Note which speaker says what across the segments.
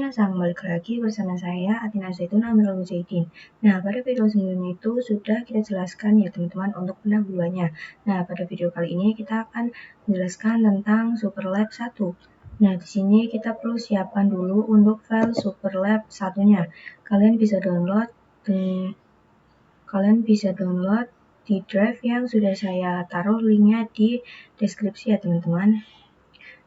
Speaker 1: Annyeonghaseyo, balik lagi bersama saya Athina Zaitun Amirul Mujahidin. Nah, pada video sebelumnya itu sudah kita jelaskan ya teman-teman untuk pendahuluannya. Nah, pada video kali ini kita akan menjelaskan tentang Superlab 1. Nah, di sini kita perlu siapkan dulu untuk file Superlab 1-nya. Kalian bisa download di drive yang sudah saya taruh linknya di deskripsi ya teman-teman.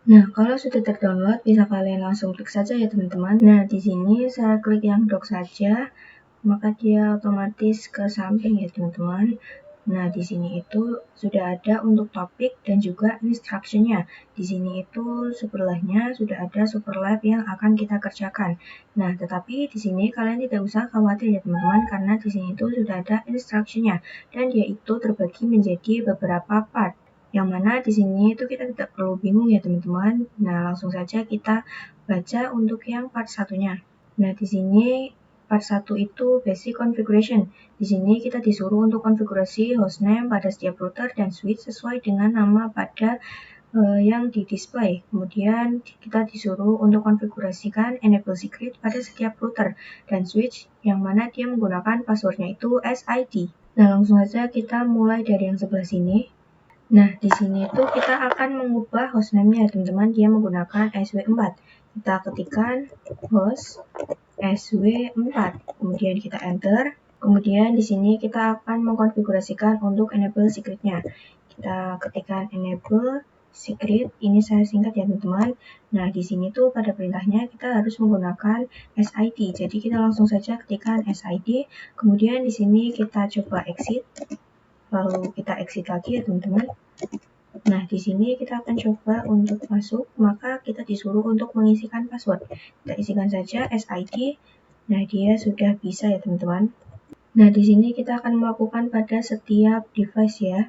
Speaker 1: Nah, kalau sudah terdownload, bisa kalian langsung klik saja ya teman-teman. Nah, di sini saya klik yang dock saja, maka dia otomatis ke samping ya teman-teman. Nah, di sini itu sudah ada untuk topik dan juga instruction-nya. Di sini itu sebelahnya sudah ada Superlab yang akan kita kerjakan. Nah, tetapi di sini kalian tidak usah khawatir ya teman-teman, karena di sini itu sudah ada instruction-nya dan dia itu terbagi menjadi beberapa part. Yang mana di sini itu kita tidak perlu bingung ya teman-teman. Nah, langsung saja kita baca untuk yang part satunya. Nah, di sini part 1 itu basic configuration. Di sini kita disuruh untuk konfigurasi hostname pada setiap router dan switch sesuai dengan nama pada yang di display. Kemudian kita disuruh untuk konfigurasikan enable secret pada setiap router dan switch yang mana dia menggunakan passwordnya itu SID. Nah, langsung saja kita mulai dari yang sebelah sini. Nah, di sini itu kita akan mengubah hostname-nya, teman-teman. Dia menggunakan SW4. Kita ketikkan host SW4, kemudian kita enter. Kemudian di sini kita akan mengkonfigurasikan untuk enable secret-nya. Kita ketikkan enable secret, ini saya singkat ya teman-teman. Nah, di sini tuh pada perintahnya kita harus menggunakan SID. Jadi kita langsung saja ketikkan SID. Kemudian di sini kita coba exit. Lalu kita exit lagi ya teman-teman. Nah, di sini kita akan coba untuk masuk, maka kita disuruh untuk mengisikan password. Kita isikan saja SID. Nah, dia sudah bisa ya teman-teman. Nah, di sini kita akan melakukan pada setiap device ya.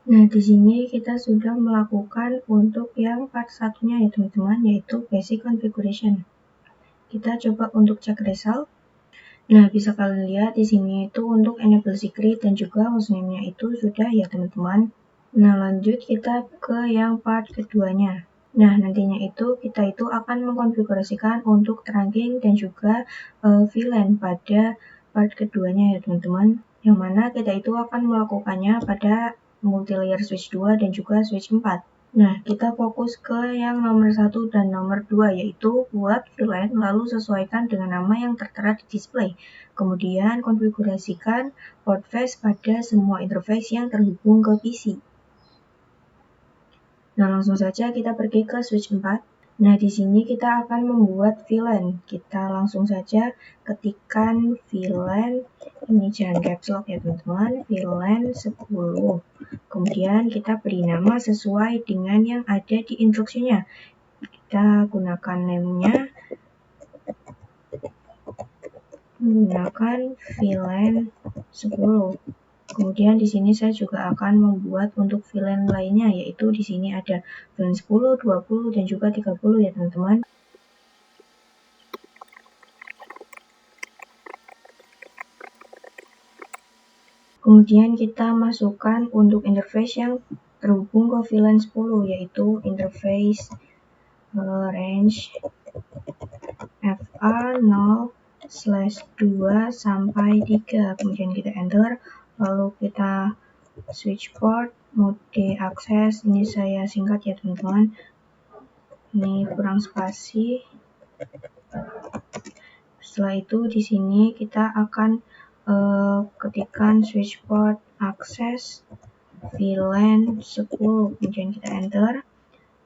Speaker 1: Nah, di sini kita sudah melakukan untuk yang part satunya ya teman-teman, yaitu basic configuration. Kita coba untuk cek result. Nah, bisa kalian lihat di sini itu untuk enable secret dan juga hostname-nya itu sudah ya teman-teman. Nah, lanjut kita ke yang part keduanya. Nah, nantinya itu kita itu akan mengkonfigurasikan untuk trunking dan juga VLAN pada part keduanya ya teman-teman. Yang mana kita itu akan melakukannya pada multilayer switch 2 dan juga switch 4. Nah, kita fokus ke yang nomor 1 dan nomor 2, yaitu buat VLAN lalu sesuaikan dengan nama yang tertera di display. Kemudian konfigurasikan port face pada semua interface yang terhubung ke PC. Nah, langsung saja kita pergi ke switch 4. Nah, di sini kita akan membuat VLAN. Kita langsung saja ketikkan VLAN, ini jangan caps lock ya teman-teman, VLAN 10. Kemudian kita beri nama sesuai dengan yang ada di instruksinya. Kita gunakan name-nya, menggunakan VLAN 10. Kemudian di sini saya juga akan membuat untuk VLAN lainnya, yaitu di sini ada VLAN 10, 20, dan juga 30 ya teman-teman. Kemudian kita masukkan untuk interface yang terhubung ke VLAN 10, yaitu interface range FA0/2 sampai 3. Kemudian kita enter. Lalu kita switch port, mode akses, ini saya singkat ya teman-teman, ini kurang spasi. Setelah itu di sini kita akan ketikkan switch port akses VLAN 10, kemudian kita enter.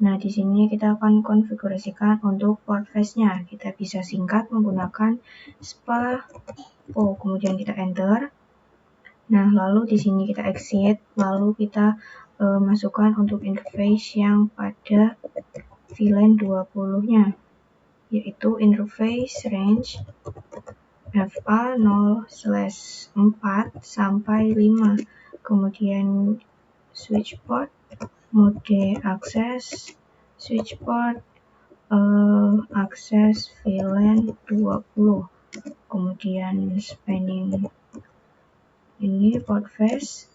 Speaker 1: Nah, di sini kita akan konfigurasikan untuk port face-nya. Kita bisa singkat menggunakan SPA-PO, kemudian kita enter. Nah, lalu di sini kita exit, lalu kita masukkan untuk interface yang pada VLAN 20-nya, yaitu interface range FA 0/4 sampai 5. Kemudian switch port, mode akses, switch port, akses VLAN 20. Kemudian spanning ini port face.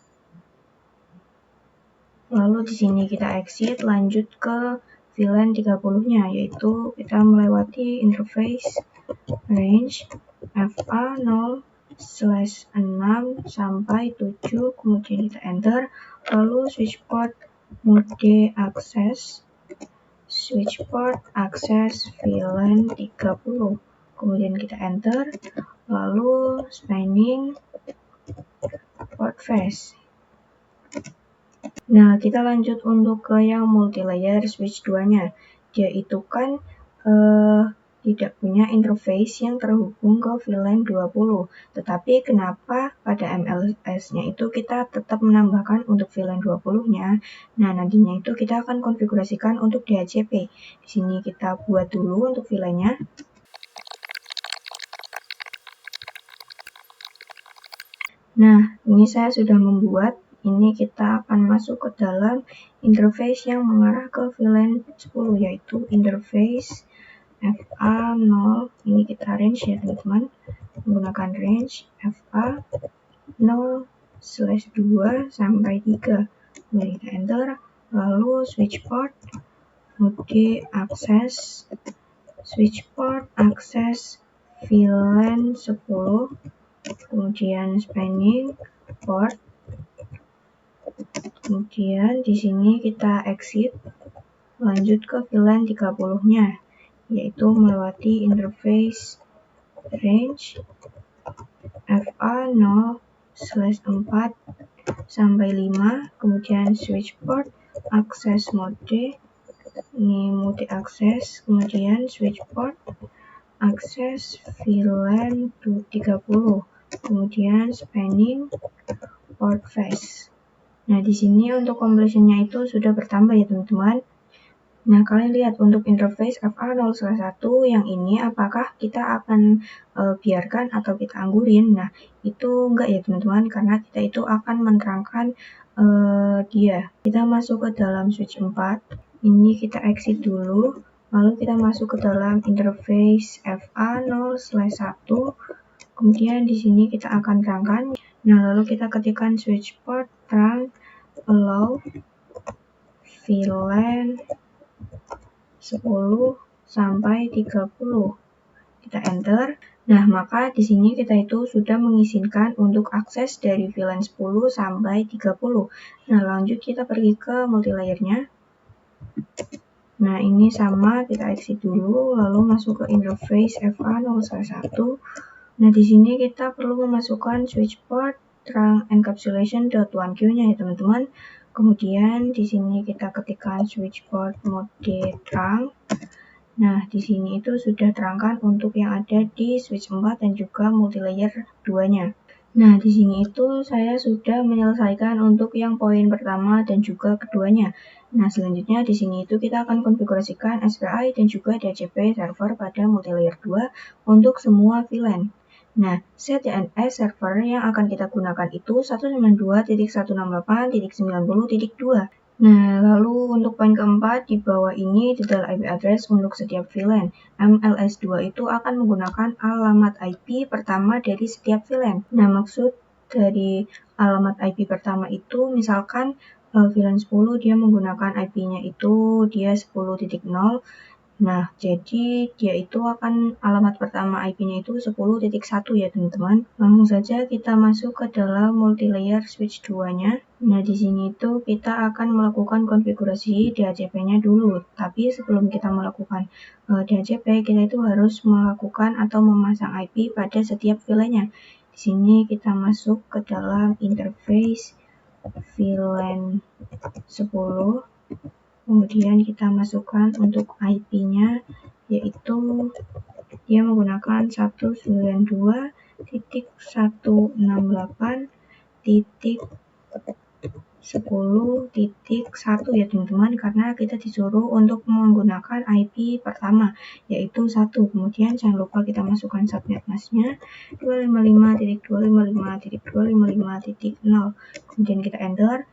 Speaker 1: Lalu di sini kita exit, lanjut ke VLAN 30-nya, yaitu kita melewati interface range FA 0/6 sampai 7, kemudian kita enter, lalu switch port mode akses, switch port akses VLAN 30, kemudian kita enter, lalu spanning port face. Nah, kita lanjut untuk ke yang multi-layer switch 2-nya. Dia itu kan tidak punya interface yang terhubung ke VLAN 20. Tetapi kenapa pada MLS-nya itu kita tetap menambahkan untuk VLAN 20-nya? Nah, nantinya itu kita akan konfigurasikan untuk DHCP. Di sini kita buat dulu untuk VLAN-nya. Nah, ini saya sudah membuat. Ini kita akan masuk ke dalam interface yang mengarah ke VLAN 10, yaitu interface FA 0. Ini kita range ya teman-teman, menggunakan range FA 0/2 sampai 3. Kemudian kita enter, lalu switch port mode akses, switch port akses VLAN 10, kemudian spanning port. Kemudian di sini kita exit, lanjut ke VLAN 30-nya, yaitu melewati interface range FA 0/4 sampai 5, kemudian switch port akses mode, ini mode akses, kemudian switch port akses VLAN 30, kemudian spanning port face. Nah, di sini untuk completion-nya itu sudah bertambah ya teman-teman. Nah, kalian lihat untuk interface FA 0/1 yang ini apakah kita akan biarkan atau kita anggurin. Nah, itu enggak ya teman-teman, karena kita itu akan menerangkan dia. Kita masuk ke dalam switch 4. Ini kita exit dulu, lalu kita masuk ke dalam interface FA 0/1. Kemudian di sini kita akan terangkan. Nah, lalu kita ketikkan switch port terang allow VLAN 10 sampai 30. Kita enter. Nah, maka di sini kita itu sudah mengizinkan untuk akses dari VLAN 10 sampai 30. Nah, lanjut kita pergi ke multilayer-nya. Nah, ini sama, kita exit dulu, lalu masuk ke interface FA 0/1. Nah, di sini kita perlu memasukkan switch port terang encapsulation.1Q-nya ya teman-teman. Kemudian di sini kita ketikkan switch port mode terang. Nah, di sini itu sudah terangkan untuk yang ada di switch 4 dan juga multilayer 2-nya. Nah, di sini itu saya sudah menyelesaikan untuk yang poin pertama dan juga keduanya. Nah, selanjutnya di sini itu kita akan konfigurasikan SPI dan juga DHCP server pada multilayer 2 untuk semua VLAN. Nah, set DNS server yang akan kita gunakan itu 192.168.90.2. Nah, lalu untuk poin keempat, di bawah ini detail IP address untuk setiap VLAN. MLS2 itu akan menggunakan alamat IP pertama dari setiap VLAN. Nah, maksud dari alamat IP pertama itu, misalkan VLAN 10 dia menggunakan IP-nya itu dia 10.0. Nah, jadi dia itu akan alamat pertama IP-nya itu 10.1 ya teman-teman. Langsung saja kita masuk ke dalam multilayer switch 2-nya. Nah, di sini itu kita akan melakukan konfigurasi DHCP-nya dulu. Tapi sebelum kita melakukan DHCP, kita itu harus melakukan atau memasang IP pada setiap VLAN-nya. Di sini kita masuk ke dalam interface VLAN 10. Kemudian kita masukkan untuk IP-nya, yaitu dia menggunakan 192.168.1.1. 10.1 ya teman-teman, karena kita disuruh untuk menggunakan IP pertama yaitu 1. Kemudian jangan lupa kita masukkan subnet masknya 255.255.255.0. kemudian kita enter,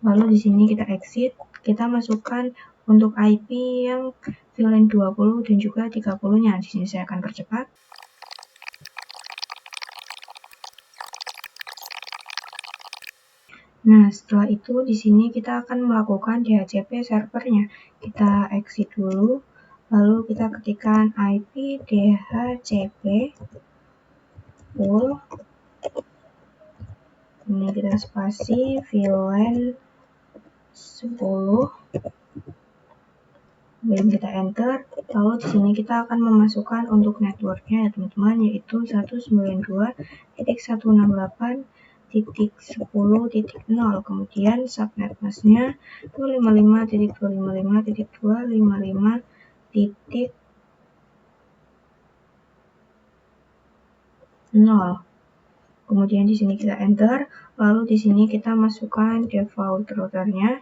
Speaker 1: lalu di sini kita exit, kita masukkan untuk IP yang VLAN 20 dan juga 30-nya. Di sini saya akan percepat. Nah, setelah itu di sini kita akan melakukan DHCP servernya. Kita exit dulu, lalu kita ketikkan IP DHCP full. Ini kita spasi VLAN 10. Kemudian kita enter, lalu di sini kita akan memasukkan untuk networknya ya teman-teman, yaitu 192.168.10.0. kemudian subnet masknya 255.255.255.0. kemudian di sini kita enter, lalu di sini kita masukkan default routernya.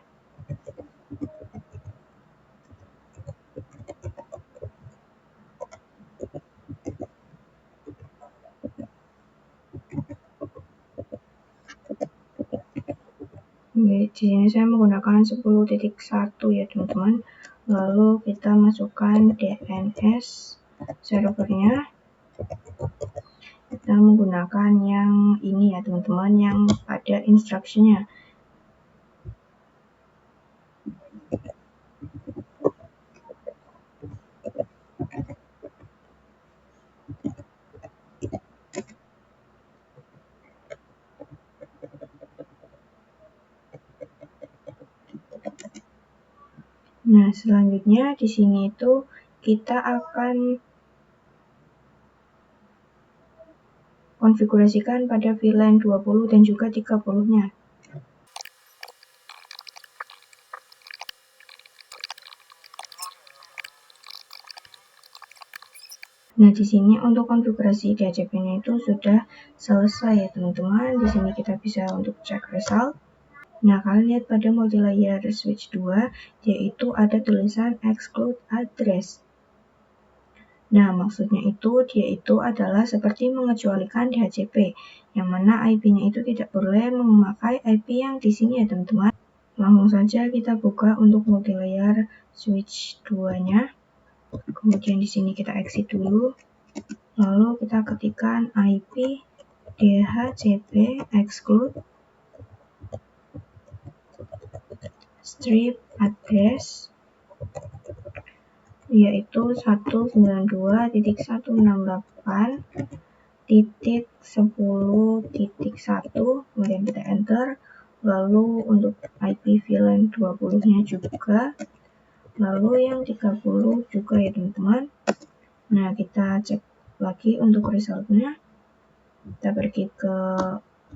Speaker 1: Di sini saya menggunakan 10.1 ya teman-teman. Lalu kita masukkan DNS servernya. Kita menggunakan yang ini ya teman-teman, yang ada instruksinya. Nah, selanjutnya di sini itu kita akan konfigurasikan pada VLAN 20 dan juga 30-nya. Nah, di sini untuk konfigurasi DHCP-nya itu sudah selesai ya teman-teman. Di sini kita bisa untuk cek result. Nah, kalian lihat pada multilayer switch 2, yaitu ada tulisan exclude address. Nah, maksudnya dia itu adalah seperti mengecualikan DHCP, yang mana IP-nya itu tidak boleh memakai IP yang di sini ya teman-teman. Langsung saja kita buka untuk multilayer switch 2-nya. Kemudian di sini kita exit dulu. Lalu kita ketikkan IP DHCP exclude strip address, yaitu 192.168.10.1. kemudian kita enter, lalu untuk IP VLAN 20-nya juga, lalu yang 30 juga ya teman-teman. Nah, kita cek lagi untuk resultnya. Kita pergi ke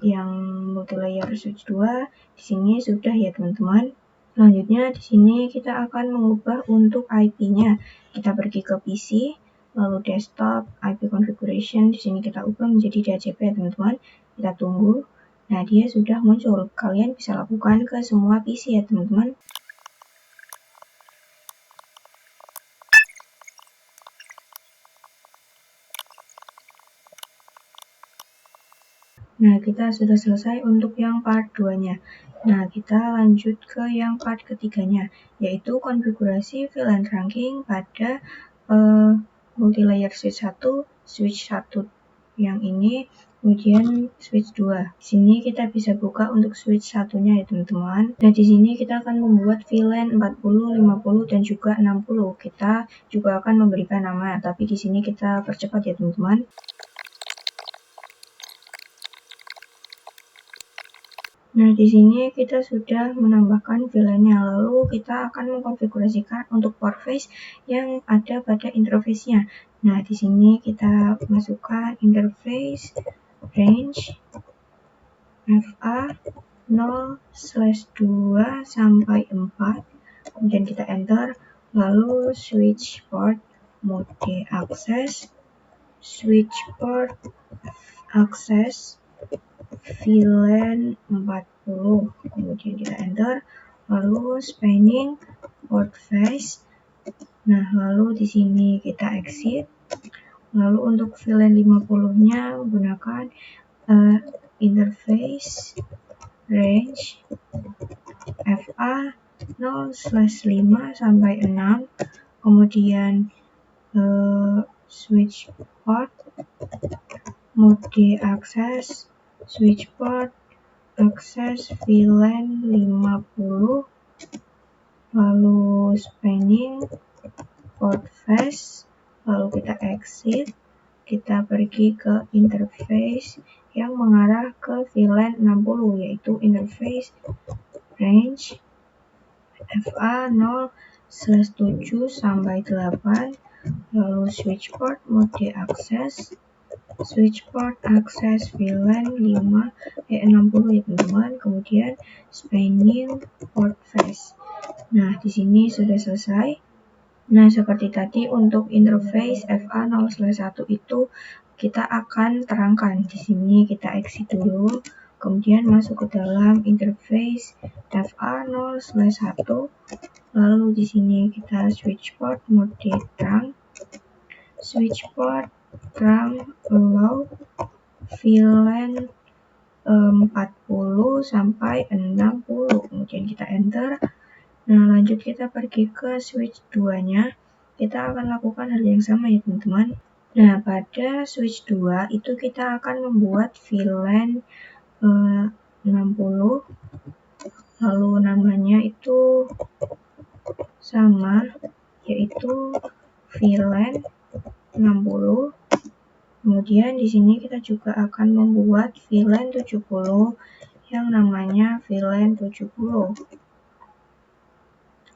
Speaker 1: yang multilayer switch 2. Di sini sudah ya teman-teman. Selanjutnya di sini kita akan mengubah untuk IP-nya. Kita pergi ke PC, lalu desktop, IP configuration. Di sini kita ubah menjadi DHCP ya teman-teman. Kita tunggu. Nah, dia sudah muncul. Kalian bisa lakukan ke semua PC ya teman-teman. Nah, kita sudah selesai untuk yang part 2-nya. Nah, kita lanjut ke yang part ketiganya, yaitu konfigurasi VLAN trunking pada multilayer switch 1, switch 1 yang ini, kemudian switch 2. Di sini kita bisa buka untuk switch 1-nya ya teman-teman. Nah, di sini kita akan membuat VLAN 40, 50, dan juga 60. Kita juga akan memberikan nama, tapi di sini kita percepat ya teman-teman. Nah, di sini kita sudah menambahkan VLAN-nya, lalu kita akan mengkonfigurasikan untuk port face yang ada pada interface-nya. Nah, di sini kita masukkan interface range FA 0/2 sampai 4, kemudian kita enter, lalu switch port mode access, switch port access, VLAN 40, kemudian kita enter, lalu spanning port face. Nah, lalu di sini kita exit. Lalu untuk VLAN 50-nya gunakan interface range FA 0/5 sampai 6, kemudian switch port, mode access, switch port, access VLAN 50, lalu spanning port face, lalu kita exit, kita pergi ke interface yang mengarah ke VLAN 60, yaitu interface range FA 0/7 sampai 8, lalu switch port mode access, switch port access VLAN 60 ya teman-teman, kemudian spanning port face. Nah, di sini sudah selesai. Nah, seperti tadi untuk interface FA 0/1 itu kita akan terangkan. Di sini kita exit dulu, kemudian masuk ke dalam interface FA 0/1. Lalu di sini kita switch port mode trunk, switch port trunk allow VLAN 40 sampai 60, kemudian kita enter. Nah, lanjut kita pergi ke switch 2-nya. Kita akan lakukan hal yang sama ya teman-teman. Nah, pada switch 2 itu kita akan membuat VLAN 60, lalu namanya itu sama, yaitu VLAN 60. Kemudian di sini kita juga akan membuat VLAN 70 yang namanya VLAN 70.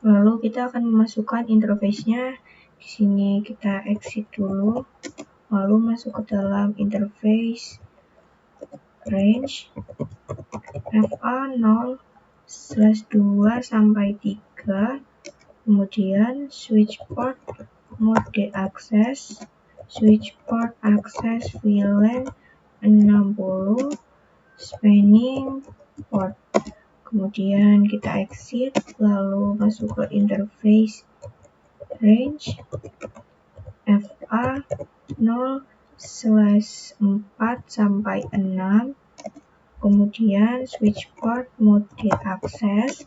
Speaker 1: Lalu kita akan memasukkan interface-nya. Di sini kita exit dulu, lalu masuk ke dalam interface range FA 0/2 sampai 3, kemudian switch port mode access, switch port access VLAN 60, spanning port. Kemudian kita exit, lalu masuk ke interface range FA 0/4 sampai 6, kemudian switch port mode access,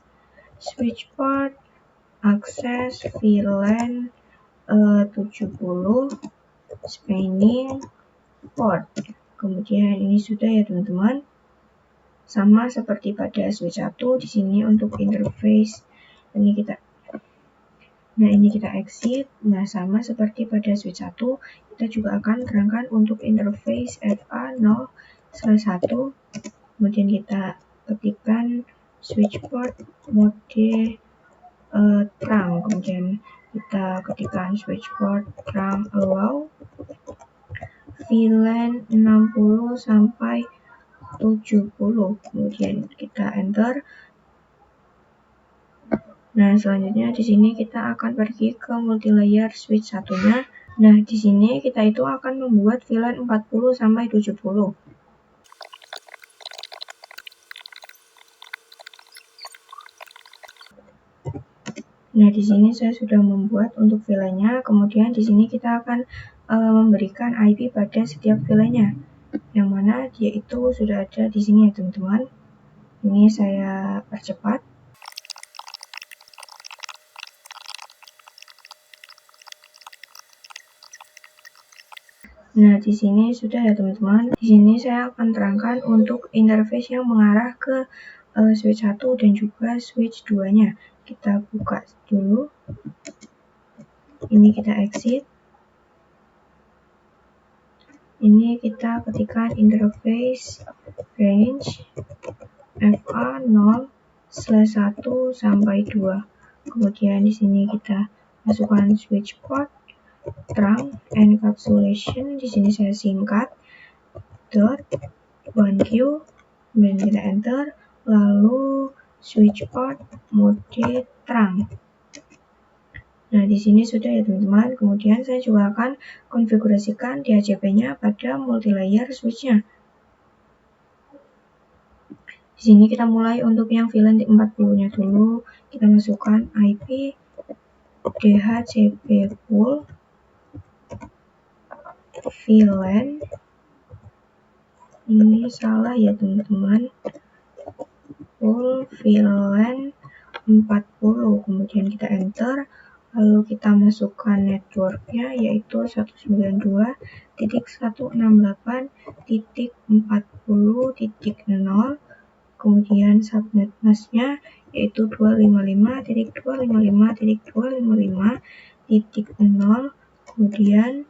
Speaker 1: switch port access VLAN 70, spanning port. Kemudian ini sudah ya teman-teman. Sama seperti pada switch 1, di sini untuk interface ini kita exit. Nah, sama seperti pada switch 1, kita juga akan terangkan untuk interface FA 0/1. Kemudian kita ketikkan switch port mode trunk, kemudian kita ketikkan switch port trunk allow VLAN 60 sampai 70, kemudian kita enter. Nah, selanjutnya di sini kita akan pergi ke multilayer switch satunya. Nah, di sini kita itu akan membuat VLAN 40 sampai 70. Nah, di sini saya sudah membuat untuk VLAN-nya. Kemudian di sini kita akan memberikan IP pada setiap VLAN-nya, yang mana dia itu sudah ada di sini ya teman-teman. Ini saya percepat. Nah, di sini sudah ya teman-teman. Di sini saya akan terangkan untuk interface yang mengarah ke switch 1 dan juga switch 2-nya. Kita buka dulu. Ini kita exit. Ini kita ketikkan interface range FA 0/1 sampai 2. Kemudian di sini kita masukkan switch port trunk encapsulation. Di sini saya singkat .1Q, kemudian kita enter, lalu switch port mode trunk. Nah, di sini sudah ya teman-teman. Kemudian saya juga akan konfigurasikan DHCP-nya pada multilayer switch-nya. Di sini kita mulai untuk yang VLAN 40-nya dulu. Kita masukkan IP DHCP pool VLAN. Ini salah ya teman-teman. Pool VLAN 40, kemudian kita enter, lalu kita masukkan networknya yaitu 192.168.40.0, kemudian subnet masknya yaitu 255.255.255.0, kemudian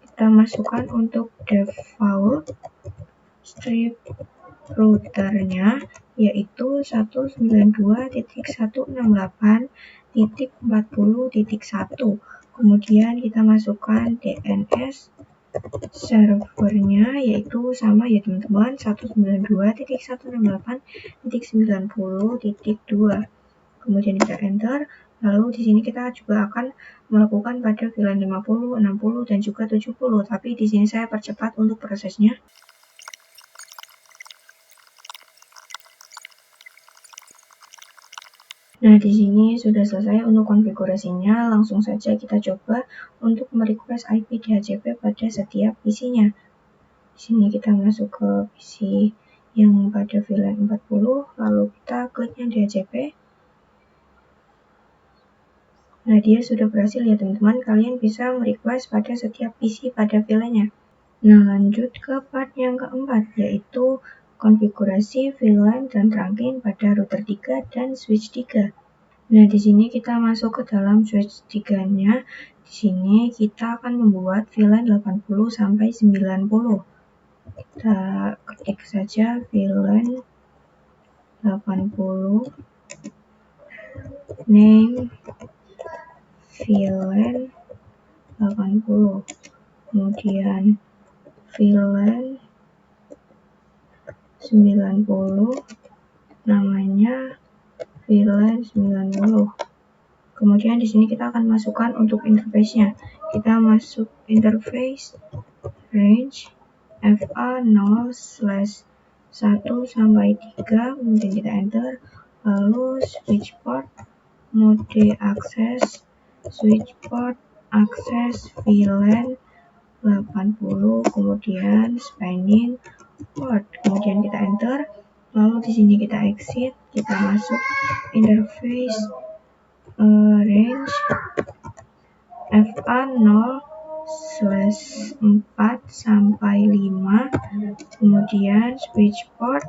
Speaker 1: kita masukkan untuk default strip routernya yaitu 192.168.40.1, kemudian kita masukkan DNS servernya yaitu sama ya teman-teman, 192.168.90.2, kemudian kita enter. Lalu di sini kita juga akan melakukan pada VLAN 50, 60 dan juga 70, tapi di sini saya percepat untuk prosesnya. Nah, di sini sudah selesai untuk konfigurasinya. Langsung saja kita coba untuk merequest IP DHCP pada setiap PC-nya. Di sini kita masuk ke PC yang pada VLAN 40, lalu kita kliknya DHCP. Nah, dia sudah berhasil ya teman-teman. Kalian bisa merequest pada setiap PC pada VLAN-nya. Nah, lanjut ke part yang keempat, yaitu konfigurasi VLAN dan trunking pada router 3 dan switch 3. Nah, di sini kita masuk ke dalam switch 3-nya. Di sini kita akan membuat VLAN 80 sampai 90. Kita ketik saja VLAN 80, name VLAN 80, kemudian VLAN 90, namanya VLAN 90. Kemudian di sini kita akan masukkan untuk interface-nya. Kita masuk interface range FA 0/1 sampai 3, kemudian kita enter, lalu switch port, mode akses, switch port, akses VLAN 80, kemudian spanning port, kemudian kita enter, lalu di sini kita exit, kita masuk interface range FA 0/4 sampai 5, kemudian switch port,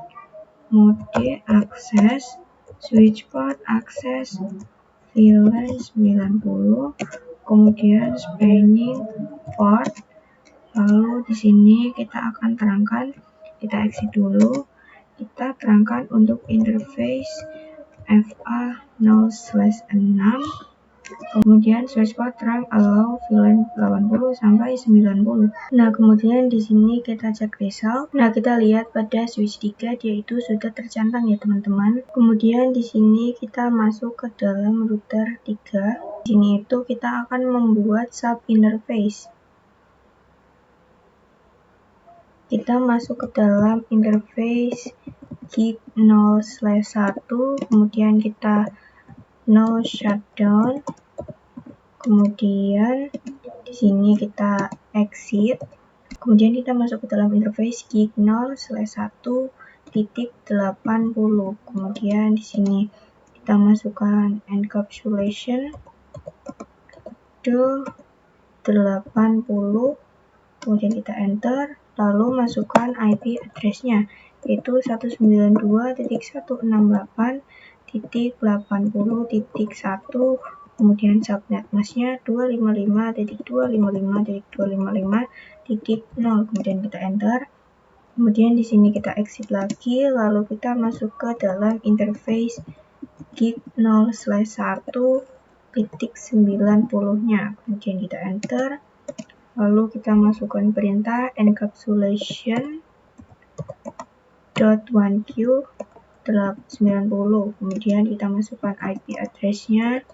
Speaker 1: mode akses, switch port, akses VLAN 90, kemudian spanning port. Lalu di sini kita akan terangkan, kita exit dulu, kita terangkan untuk interface FA 0/6, kemudian switch port terang allow VLAN 80 sampai 90. Nah, kemudian di sini kita cek result. Nah, kita lihat pada switch 3 dia itu sudah tercentang ya teman-teman. Kemudian di sini kita masuk ke dalam router 3. Di sini itu kita akan membuat sub interface. Kita masuk ke dalam interface gig 0/1, kemudian kita no shutdown, kemudian di sini kita exit, kemudian kita masuk ke dalam interface gig 0/1.80, kemudian di sini kita masukkan encapsulation to 80, kemudian kita enter, lalu masukkan IP address-nya yaitu 192.168.80.1, kemudian subnet masknya 255.255.255.0, kemudian kita enter, kemudian di sini kita exit lagi, lalu kita masuk ke dalam interface gig 0/1.90-nya, kemudian kita enter, lalu kita masukkan perintah encapsulation .1q 90, kemudian kita masukkan IP address-nya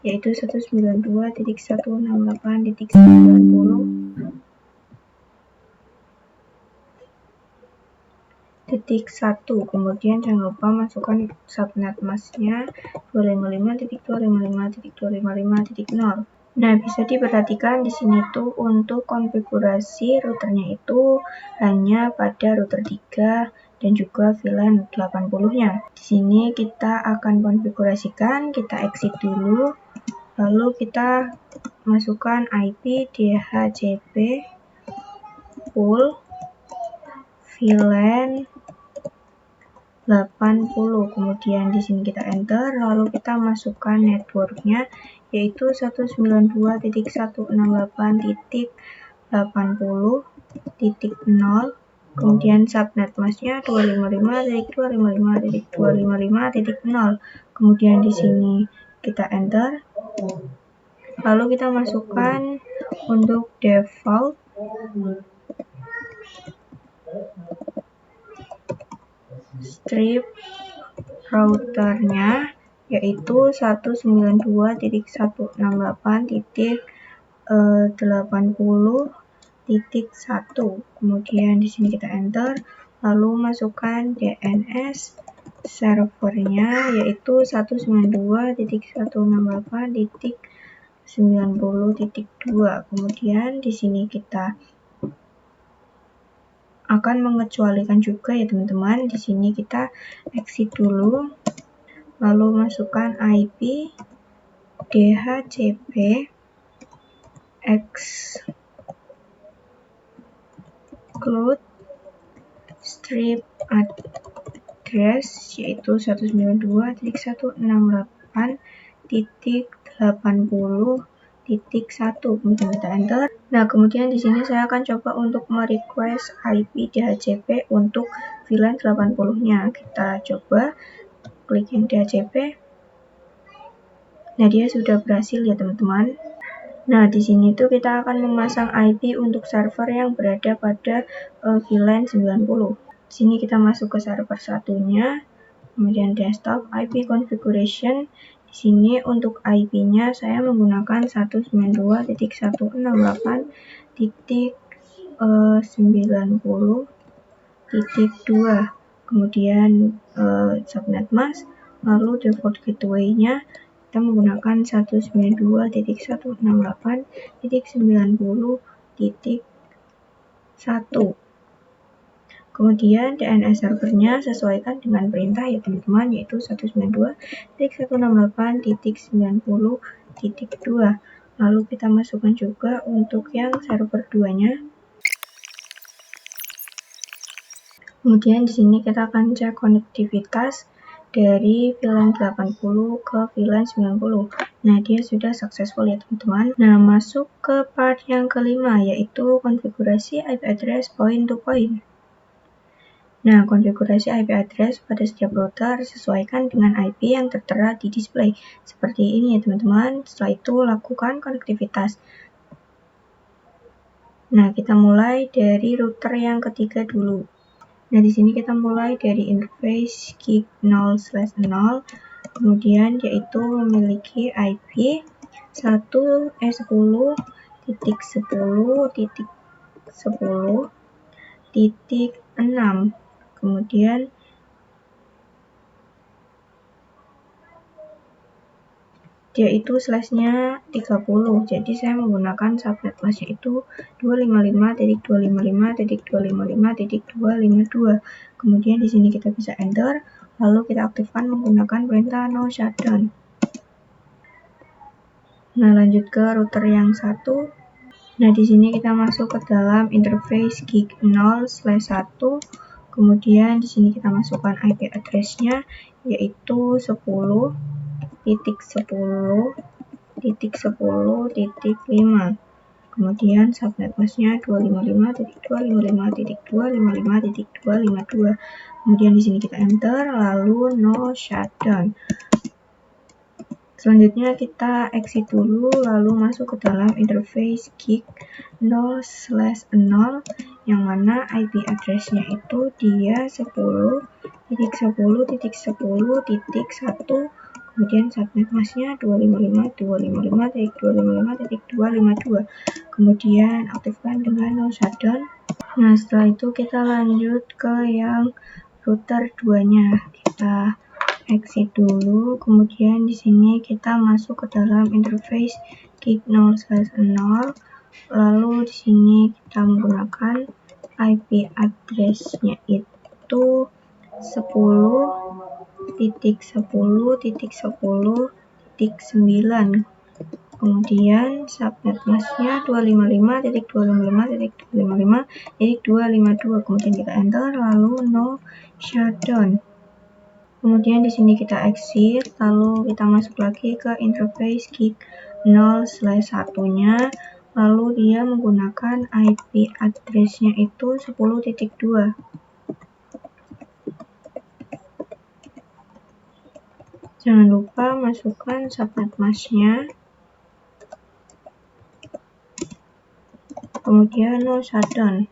Speaker 1: yaitu 192.168.90. Kemudian jangan lupa masukkan subnet masknya 255.255.255.0. Nah, bisa diperhatikan di sini tuh untuk konfigurasi routernya itu hanya pada router 3 dan juga VLAN 80-nya. Di sini kita akan konfigurasikan, kita exit dulu, lalu kita masukkan IP DHCP full VLAN 80. Kemudian di sini kita enter, lalu kita masukkan networknya yaitu 192.168.80.0. Kemudian subnet masknya 255.255.255.0. Kemudian di sini kita enter. Lalu kita masukkan untuk default strip routernya yaitu 192.168.80.1. Kemudian di sini kita enter, lalu masukkan DNS servernya yaitu 192.168.90.2. Kemudian di sini kita akan mengecualikan juga ya teman-teman. Di sini kita exit dulu, lalu masukkan IP DHCP exclude strip address yaitu 192.168.80.1. Kemudian kita enter. Nah, kemudian di sini saya akan coba untuk merequest IP DHCP untuk VLAN 80-nya. Kita coba klik yang DHCP. Nah, dia sudah berhasil ya teman-teman. Nah, di sini tuh kita akan memasang IP untuk server yang berada pada VLAN 90. Di sini kita masuk ke server satunya, kemudian desktop IP configuration. Di sini untuk IP-nya saya menggunakan 192.168.90.2. Kemudian subnet mask, lalu default gateway-nya kita menggunakan 192.168.90.1. Kemudian DNS servernya sesuaikan dengan perintah ya teman-teman, yaitu 192.168.90.2. Lalu kita masukkan juga untuk yang server 2-nya. Kemudian di sini kita akan cek konektivitas dari VLAN 80 ke VLAN 90. Nah, dia sudah successful ya teman-teman. Nah, masuk ke part yang kelima, yaitu konfigurasi IP address point to point. Nah, konfigurasi IP address pada setiap router sesuaikan dengan IP yang tertera di display. Seperti ini ya teman-teman. Setelah itu lakukan konektivitas. Nah, kita mulai dari router yang ketiga dulu. Nah, di sini kita mulai dari interface gig 0/0, kemudian yaitu memiliki IP 10.10.10.6. Kemudian dia itu slash-nya 30. Jadi saya menggunakan subnet masknya itu 255.255.255.252. Kemudian di sini kita bisa enter, lalu kita aktifkan menggunakan perintah no shutdown. Nah, lanjut ke router yang satu. Nah, di sini kita masuk ke dalam interface gig 0/1. Kemudian di sini kita masukkan IP address-nya yaitu 10.10.10.5. Kemudian subnet masknya 255.255.255.252. Kemudian di sini kita enter, lalu no shutdown. Selanjutnya kita exit dulu, lalu masuk ke dalam interface gig 0/0 yang mana IP address-nya itu dia 10.10.10.1. Kemudian subnet masknya 255.255.255.252. Kemudian aktifkan dengan no shutdown. Nah, setelah itu kita lanjut ke yang router 2-nya. Kita exit dulu, kemudian di sini kita masuk ke dalam interface gig 0/0. Lalu di sini kita menggunakan IP address-nya itu 10.10.10.9. Kemudian subnet masknya 255.255.252. Kemudian kita enter, lalu no shutdown. Kemudian di sini kita exit, lalu kita masuk lagi ke interface gig 0/1-nya. Lalu dia menggunakan IP address-nya itu 10.2. Jangan lupa masukkan subnet masknya. Kemudian no shutdown.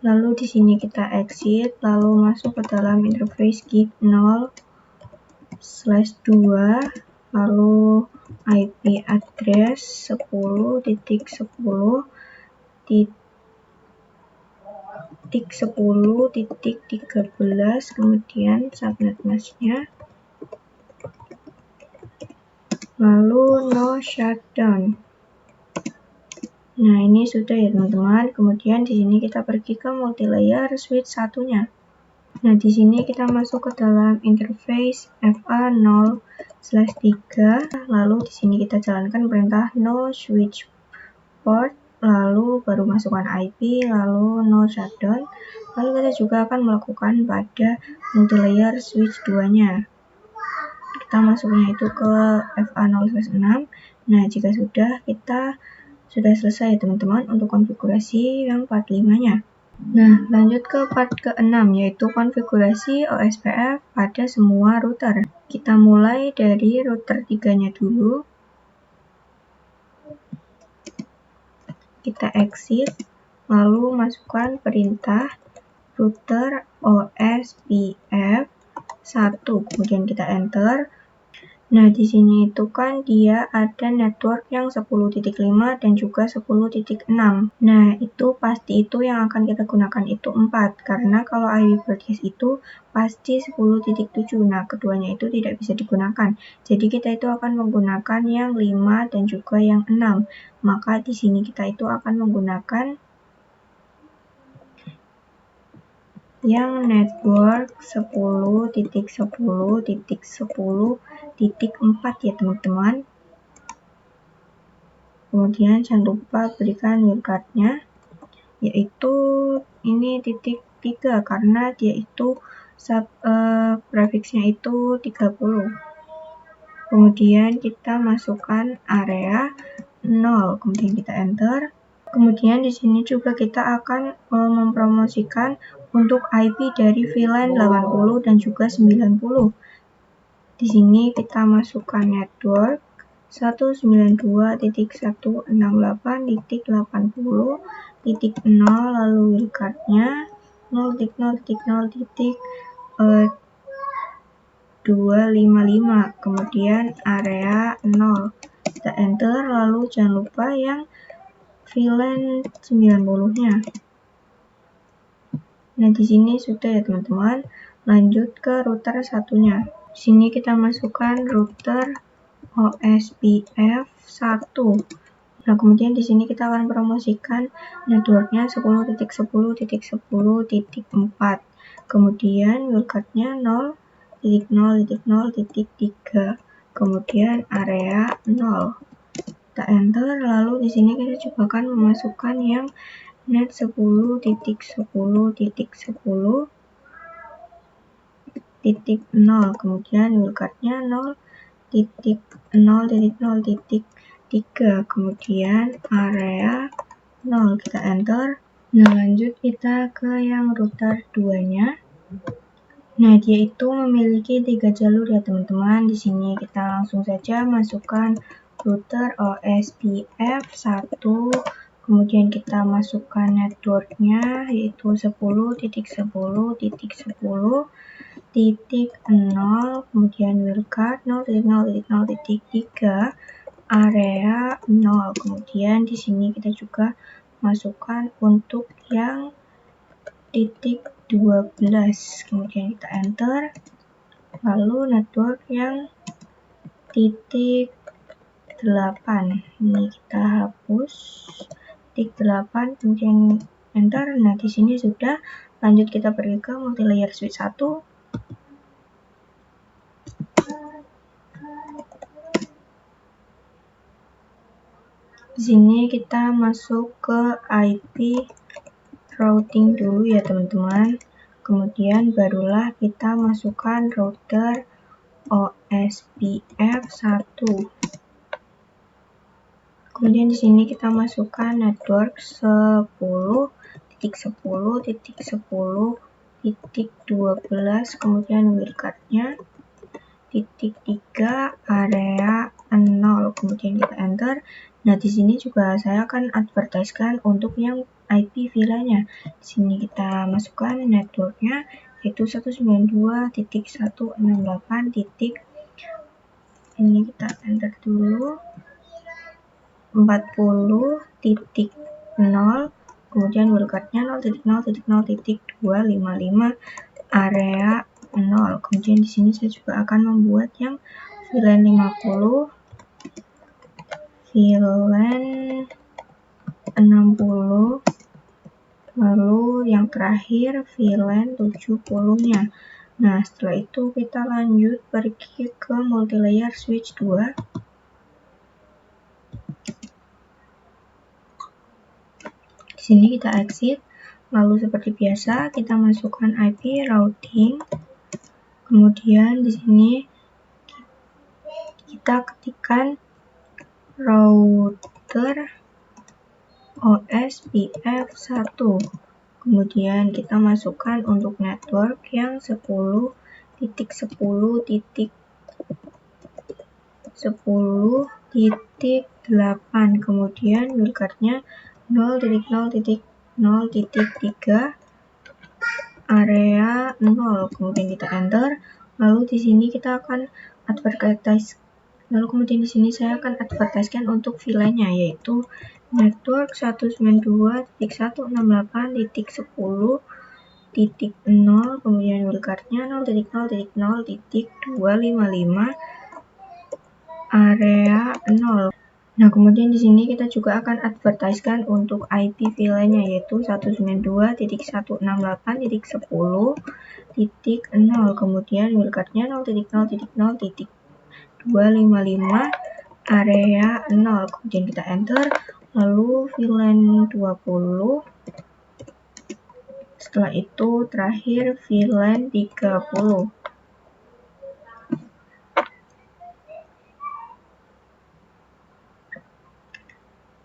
Speaker 1: Lalu di sini kita exit, lalu masuk ke dalam interface gig 0/2, lalu IP address 10.10.10.13, kemudian subnet masknya, lalu no shutdown. Nah, ini sudah ya teman-teman. Kemudian di sini kita pergi ke multilayer switch 1-nya. Nah, di sini kita masuk ke dalam interface FA0/3, lalu di sini kita jalankan perintah no switch port, lalu baru masukkan IP, lalu no shutdown. Lalu kita juga akan melakukan pada multilayer switch 2-nya. Kita masuknya itu ke FA0/6. Nah, jika sudah selesai teman-teman untuk konfigurasi yang part 5-nya. Nah, lanjut ke part ke-6, yaitu konfigurasi OSPF pada semua router. Kita mulai dari router 3-nya dulu. Kita exit, lalu masukkan perintah router OSPF 1, kemudian kita enter. Nah, di sini itu kan dia ada network yang 10.5 dan juga 10.6. Nah, itu pasti itu yang akan kita gunakan itu 4, karena kalau IP broadcast itu pasti 10.7. Nah, keduanya itu tidak bisa digunakan. Jadi kita itu akan menggunakan yang 5 dan juga yang 6. Maka di sini kita itu akan menggunakan yang network 10.10.10.4 ya teman-teman. Kemudian jangan lupa berikan wildcard-nya, yaitu ini titik 3 karena dia itu prefixnya itu 30. Kemudian kita masukkan area 0, kemudian kita enter. Kemudian di sini juga kita akan mempromosikan untuk IP dari VLAN 80 dan juga 90. Di sini kita masukkan network 192.168.80.0, lalu wildcard-nya 0.0.0.255, kemudian area 0. Kita enter, lalu jangan lupa yang VLAN 90-nya. Nah, di sini sudah ya teman-teman. Lanjut ke router 1-nya. Di sini kita masukkan router OSPF 1. Nah, kemudian di sini kita akan promosikan networknya 10.10.10.4. Kemudian wildcard-nya 0.0.0.3. Kemudian area 0. Kita enter, lalu di sini kita juga akan memasukkan yang net 10.10.10.0, kemudian wildcard-nya 0.0.0.3, kemudian area 0. Kita enter. Nah, lanjut kita ke yang router 2-nya. Nah, dia itu memiliki 3 jalur ya teman-teman. Di sini kita langsung saja masukkan router OSPF 1. Kemudian kita masukkan networknya yaitu 10.10.10.0, kemudian wildcard 0.0.0.3, area 0. Kemudian di sini kita juga masukkan untuk yang titik 12, kemudian kita enter, lalu network yang titik 8, ini kita hapus titik 8, kemudian enter. Nah, di sini sudah. Lanjut kita pergi ke multilayer switch 1. Di sini kita masuk ke IP routing dulu ya teman-teman. Kemudian barulah kita masukkan router OSPF 1. Kemudian di sini kita masukkan network 10.10.10.12, kemudian wildcard-nya .3 area 0, kemudian kita enter. Nah, di sini juga saya akan advertiskan untuk yang IP VLAN-nya. Di sini kita masukkan networknya yaitu 192.168. Ini kita enter dulu 40.0, kemudian wildcard-nya 0.0.0.255 area 0. Kemudian di sini saya juga akan membuat yang VLAN 50, VLAN 60, lalu yang terakhir VLAN 70-nya. Nah, setelah itu kita lanjut pergi ke multilayer switch 2. Di sini kita exit, lalu seperti biasa kita masukkan IP routing. Kemudian di sini kita ketikkan router OSPF 1. Kemudian kita masukkan untuk network yang 10.10.10.8. Kemudian wildcard-nya 0.0.0.3 area 0. Kemudian kita enter. Lalu di sini kita akan saya akan advertiskan untuk VLAN-nya yaitu network 192.168.10.0, kemudian wildcard-nya 0.0.0.255 area 0. Nah, kemudian di sini kita juga akan advertiskan untuk IP VLAN-nya yaitu 192.168.10.0, kemudian wildcard-nya 0.0.0.255 area 0. Kemudian kita enter, lalu VLAN 20, setelah itu terakhir VLAN 30.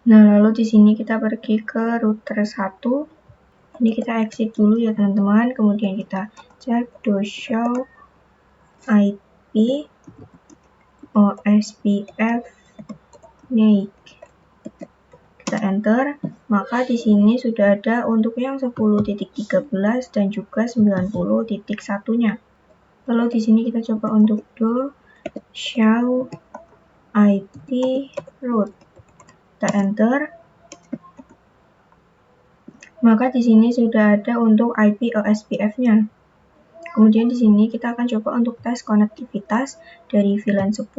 Speaker 1: Nah, lalu di sini kita pergi ke router 1. Ini kita exit dulu ya teman-teman. Kemudian kita cek show IP OSPF NIC. Kita enter, maka di sini sudah ada untuk yang 10.13 dan juga 90.1-nya. Lalu di sini kita coba untuk show IP route. Kita enter, maka di sini sudah ada untuk IP OSPF-nya. Kemudian di sini kita akan coba untuk tes konektivitas dari VLAN 10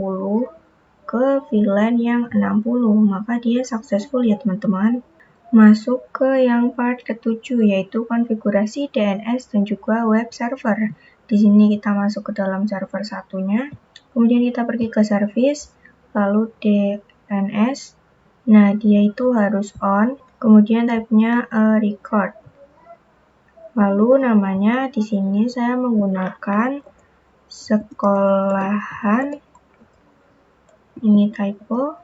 Speaker 1: ke VLAN yang 60, maka dia successful ya teman-teman. Masuk ke yang part ke-7 yaitu konfigurasi DNS dan juga web server. Di sini kita masuk ke dalam server satunya. Kemudian kita pergi ke service, lalu DNS. Nah, dia itu harus on. Kemudian type-nya record. Lalu namanya di sini saya menggunakan sekolahan, ini typo,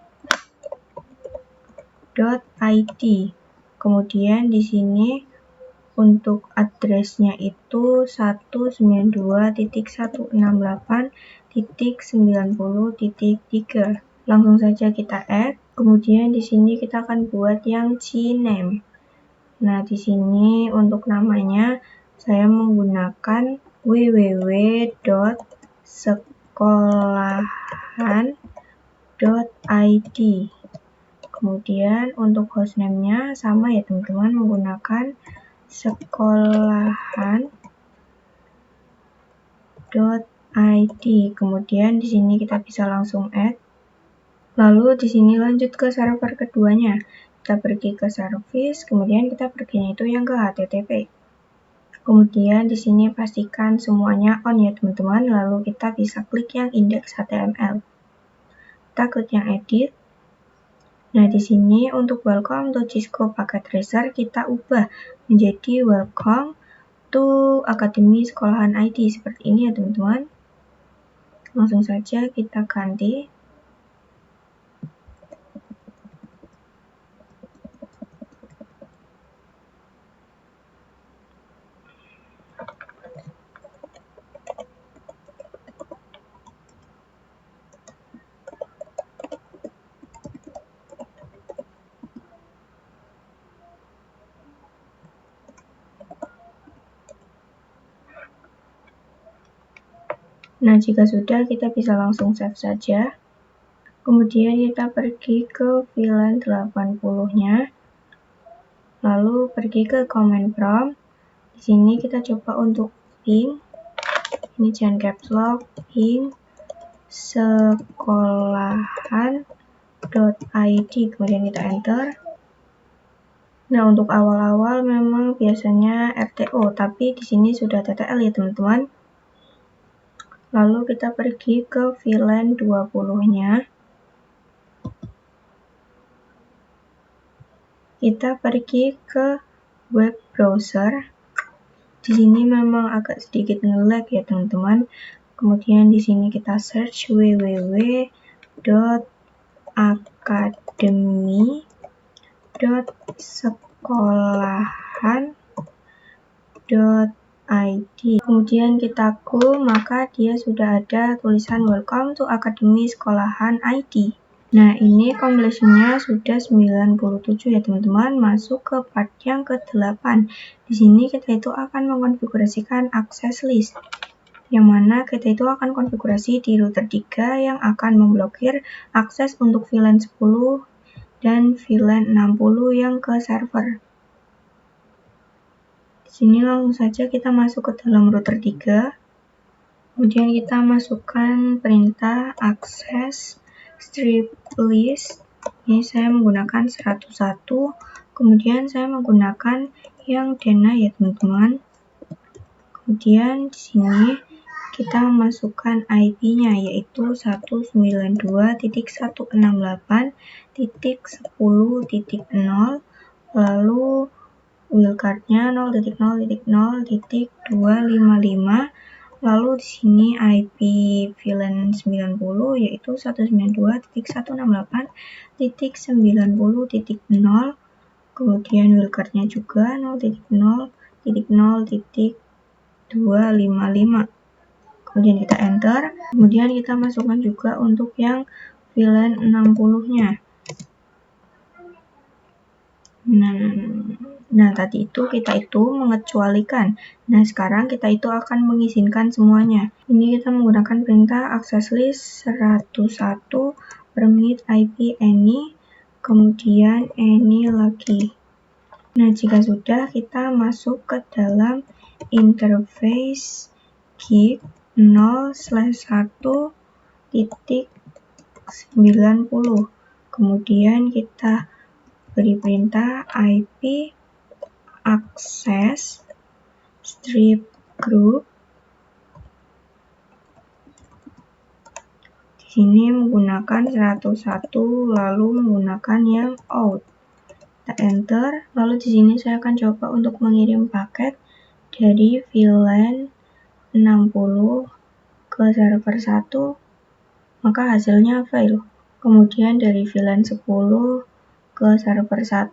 Speaker 1: .id. Kemudian di sini untuk addressnya itu 192.168.90.3. Langsung saja kita add. Kemudian di sini kita akan buat yang CNAME. Nah, di sini untuk namanya saya menggunakan www.sekolahan.id. kemudian untuk hostname-nya sama ya teman-teman, menggunakan sekolahan.id. Kemudian di sini kita bisa langsung add. Lalu di sini lanjut ke server keduanya. Kita pergi ke service, kemudian kita perginya itu yang ke HTTP. Kemudian di sini pastikan semuanya on ya teman-teman, lalu kita bisa klik yang index HTML. Kita klik yang edit. Nah, di sini untuk welcome to Cisco Packet Tracer kita ubah menjadi welcome to Akademi Sekolahan IT seperti ini ya teman-teman. Langsung saja kita ganti. Nah, jika sudah, kita bisa langsung save saja. Kemudian kita pergi ke VLAN 80-nya. Lalu pergi ke command prompt. Di sini kita coba untuk ping. Ini jangan caps lock, ping sekolahan.id. Kemudian kita enter. Nah, untuk awal-awal memang biasanya RTO, tapi di sini sudah TTL ya teman-teman. Lalu kita pergi ke VLAN 20-nya. Kita pergi ke web browser. Di sini memang agak sedikit nge-lag ya teman-teman. Kemudian di sini kita search www.akademi.sekolahan.id. Kemudian kita go, maka dia sudah ada tulisan welcome to Akademi Sekolahan ID. Nah, ini completion-nya sudah 97 ya teman-teman, masuk ke part yang ke-8. Di sini kita itu akan mengkonfigurasikan access list, yang mana kita itu akan konfigurasi di router 3 yang akan memblokir akses untuk VLAN 10 dan VLAN 60 yang ke server. Di sini langsung saja kita masuk ke dalam router 3. Kemudian kita masukkan perintah access strip list. Ini saya menggunakan 101. Kemudian saya menggunakan yang Dena ya teman-teman. Kemudian di sini kita masukkan IP-nya yaitu 192.168.10.0, lalu wildcard-nya 0.0.0.255, lalu di sini IP VLAN 90 yaitu 192.168.90.0, kemudian wildcard-nya juga 0.0.0.255. Kemudian kita enter, kemudian kita masukkan juga untuk yang VLAN 60-nya. Nah, tadi itu kita itu mengecualikan. Nah, sekarang kita itu akan mengizinkan semuanya. Ini kita menggunakan perintah access list 101 permit IP any, kemudian any lagi. Nah, jika sudah, kita masuk ke dalam interface gig 0/1.90. Kemudian kita beri perintah IP access strip group. Di sini menggunakan 101 lalu menggunakan yang out. Kita enter. Lalu di sini saya akan coba untuk mengirim paket dari VLAN 60 ke server 1, maka hasilnya fail. Kemudian dari VLAN 10 ke server 1,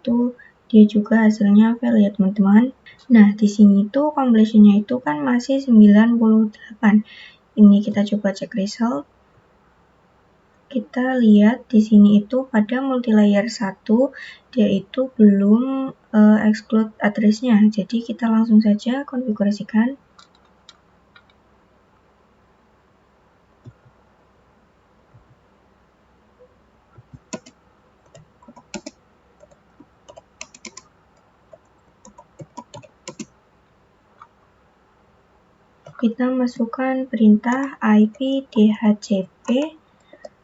Speaker 1: dia juga hasilnya fail ya teman-teman. Nah, di sini tuh completion-nya itu kan masih 98. Ini kita coba cek result. Kita lihat di sini itu pada multilayer 1, dia itu belum exclude address-nya. Jadi kita langsung saja konfigurasikan. kita masukkan perintah ip dhcp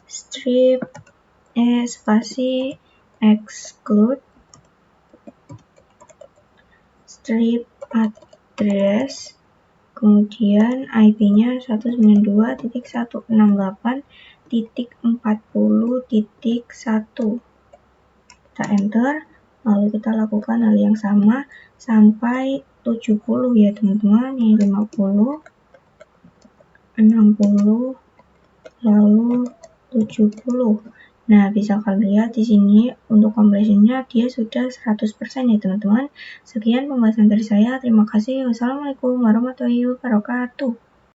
Speaker 1: strip spasi exclude strip address, kemudian IP-nya 192.168.40.1. Kita enter, lalu kita lakukan hal yang sama sampai 70 ya teman-teman. Ini 50, 60, lalu 70. Nah, bisa kalian lihat di sini untuk completion-nya dia sudah 100% ya teman-teman. Sekian pembahasan dari saya. Terima kasih. Wassalamualaikum warahmatullahi wabarakatuh.